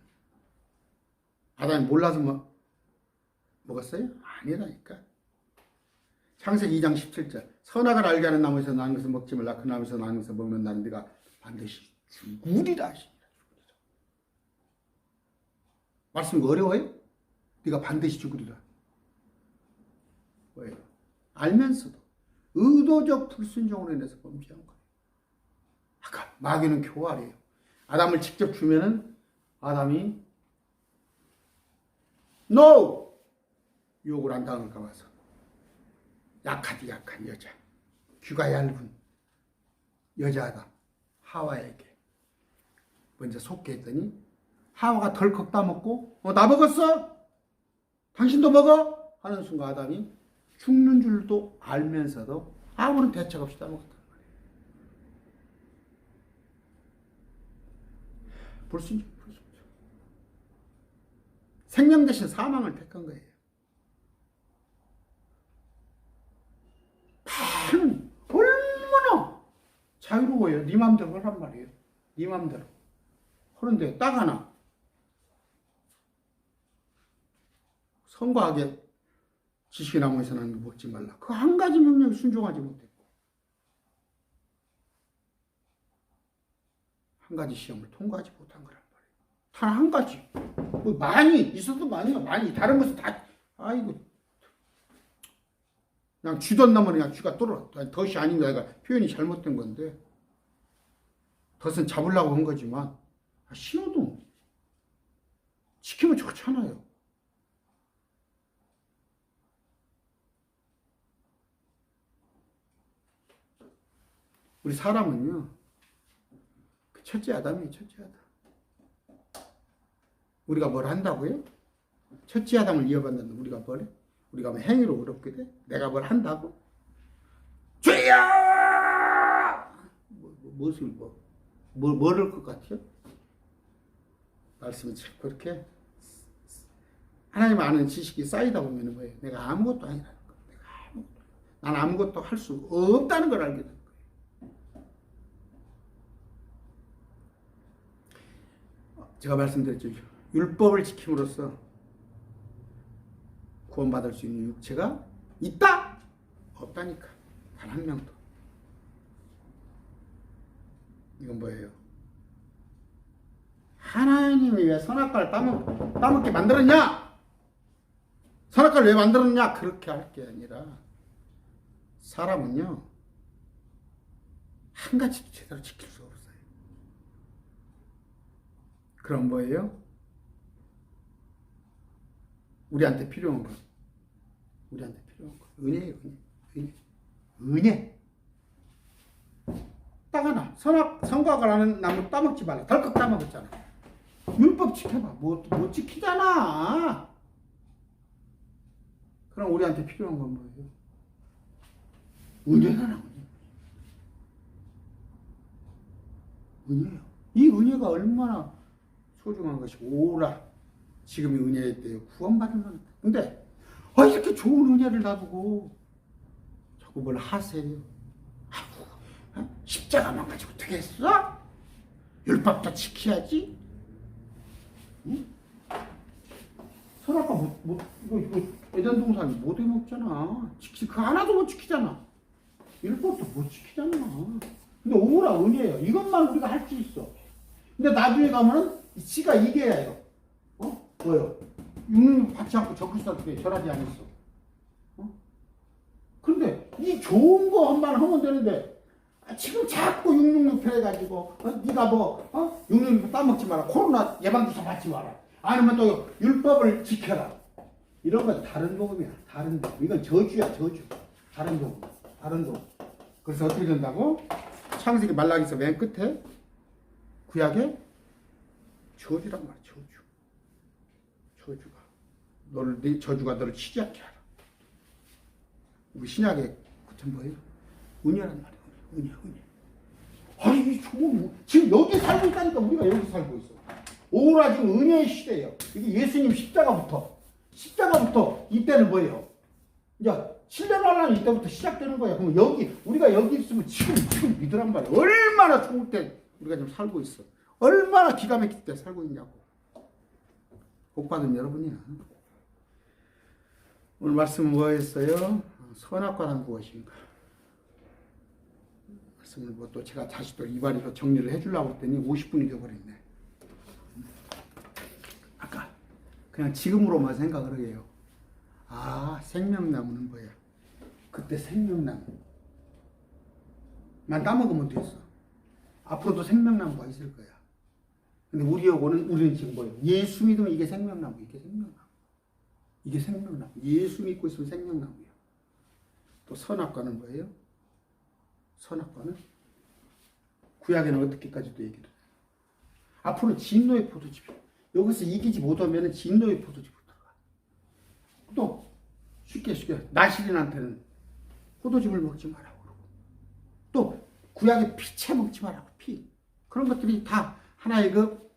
아담이 몰라서 먹었어요? 아니라니까. 창세기 2장 17절. 선악을 알게 하는 나무에서 나는 것을 먹지 말라. 그 나무에서 나는 것을 먹는 날은 네가 반드시 죽으리라 하시니라. 말씀이 어려워요? 네가 반드시 죽으리라. 왜요? 알면서도 의도적 불순종으로 인해서 범죄한 거예요. 아까 마귀는 교활해요. 아담을 직접 주면은 아담이 NO! 욕을 안 당할까 봐서 약하디 약한 여자, 귀가 얇은 여자 아담 하와에게 먼저 속게 했더니 하와가 덜컥 따먹고 나 먹었어? 당신도 먹어? 하는 순간 아담이 죽는 줄도 알면서도 아무런 대책 없이 따먹었단 말이에요. 불순종. 생명 대신 사망을 택한 거예요. 다는 얼마나 자유로워요. 네 맘대로 하란 말이에요. 네 맘대로. 그런데 딱 하나. 선과하게 지식의 나무에서 나는 거 먹지 말라. 그 한 가지 명령에 순종하지 못했고 한 가지 시험을 통과하지 못한 거란 말이에요. 단 한 가지. 뭐 많이 있어도 많이 다른 것은 다 아이고 그냥 쥐던 나무는 그냥 쥐가 뚫어. 덫이 아닌 거야. 표현이 잘못된 건데 덫은 잡으려고 한 거지만 신호도 지키면 좋잖아요. 우리 사람은요, 첫째 아담이에요, 첫째 아담. 우리가 뭘 한다고요? 첫째 아담을 이어받는 우리가 뭐래? 우리가 뭐 행위로 어렵게 돼? 내가 뭘 한다고? 죄야! 무엇을 뭐를 것 같아요? 말씀은 참 그렇게 하나님 아는 지식이 쌓이다 보면 뭐예요? 내가 아무것도 아니라는 거. 난 아무것도 할 수 없다는 걸 알게 되는 거예요. 제가 말씀드렸죠. 율법을 지킴으로써 구원받을 수 있는 육체가 있다? 없다니까. 단 한 명도. 이건 뭐예요? 하나님이 왜 선악과를 따먹게 만들었냐? 선악과를 왜 만들었냐? 그렇게 할 게 아니라 사람은요 한 가지도 제대로 지킬 수 없어요. 그럼 뭐예요? 우리한테 필요한 거. 우리한테 필요한 거. 은혜예요, 은혜. 딱 하나. 선악과를 하는 나무 따먹지 말라. 덜컥 따먹었잖아. 율법 지켜봐. 못 지키잖아. 그럼 우리한테 필요한 건 뭐예요? 은혜잖아, 은혜예요. 이 은혜가 얼마나 소중한 것이고, 오라. 지금이 은혜의 때에 구원받은 건. 근데, 이렇게 좋은 은혜를 놔두고, 자꾸 뭘 하세요? 십자가만 가지고 어떻게 했어? 율법도 지켜야지? 응? 선악과 이거 애단동산이 못 해먹잖아. 그 하나도 못 지키잖아. 율법도 못 지키잖아. 근데 오라 은혜예요. 이것만 우리가 할 수 있어. 근데 나중에 가면은 지가 이겨야 해요. 뭐요? 육류 받지 않고 적그리스도께 절하지 않았어. 근데 이 좋은 거 한 번 하면 되는데 지금 자꾸 666 해가지고 네가 뭐 666 따먹지 마라. 코로나 예방주사 맞지 마라. 아니면 또 율법을 지켜라. 이런 건 다른 복음이야. 다른 복음. 이건 저주야, 저주. 다른 복음. 다른 복음. 그래서 어떻게 된다고? 창세기 말라기서 맨 끝에 구약에 저주란 말이야. 저주가 네 저주가 너를 치지 않게 하라. 우리 신약의 끝은 뭐예요? 은혜란 말이에요. 은혜. 아니 좋은 지금 여기 살고 있다니까. 우리가 여기 살고 있어. 오라 지금 은혜의 시대예요. 이게 예수님 십자가부터 이때는 뭐예요? 이제 신뢰하려는 이때부터 시작되는 거야. 그럼 우리가 여기 있으면 지금 믿으란 말이야. 얼마나 좋을 때 우리가 지금 살고 있어. 얼마나 기가 막힐 때 살고 있냐고. 복 받은 여러분이야. 오늘 말씀은 뭐였어요? 선악과란 무엇인가? 말씀을 뭐 또 제가 다시 또 이발이로 정리를 해주려고 했더니 50분이 되어버렸네. 아까 그냥 지금으로만 생각을 해요. 아, 생명나무는 뭐야? 그때 생명나무 만 따먹으면 됐어. 앞으로도 생명나무가 있을 거야. 근데 우리는 지금 뭐예요? 예수 믿으면 이게 생명나무, 이게 생명나무. 이게 생명나무. 예수 믿고 있으면 생명나무야. 또 선악과는 뭐예요? 선악과는 구약에는 어떻게까지도 얘기를 해요. 앞으로는 진노의 포도즙. 여기서 이기지 못하면 진노의 포도즙으로 들어가. 또 쉽게 나시린한테는 포도즙을 먹지 말라고 그러고, 또 구약에 피채 먹지 말라고, 피. 그런 것들이 다 하나의 그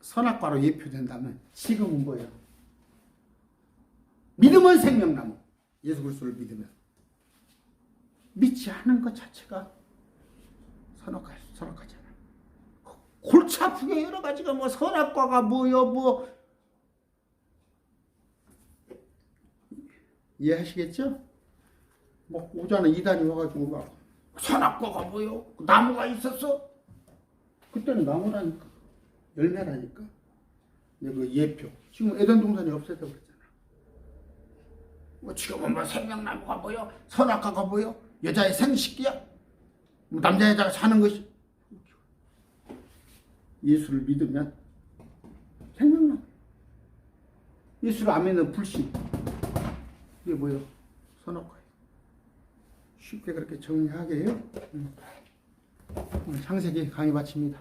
선악과로 예표된다면 지금은 뭐예요? 믿음은 생명나무. 예수 그리스도를 믿으면 믿지 않은 것 자체가 선악과잖아. 골치 아프게 여러 가지가 뭐 선악과가 뭐요 뭐 이해하시겠죠? 뭐 오자는 이단이 와가지고 막 선악과가 뭐요? 나무가 있었어? 그때는 나무라니까, 열매라니까. 근데 그 예표 지금 에덴 동산이 없어져 버렸잖아. 뭐 지금은 뭐 생명나무가 뭐요? 선악과가 뭐요? 여자의 생식기야? 뭐 남자 여자가 사는 것이. 예수를 믿으면 생명나무. 예수를 안 믿는 불신. 이게 뭐요? 선악과예요. 쉽게 그렇게 정리하게 해요. 창세기 강의 마칩니다.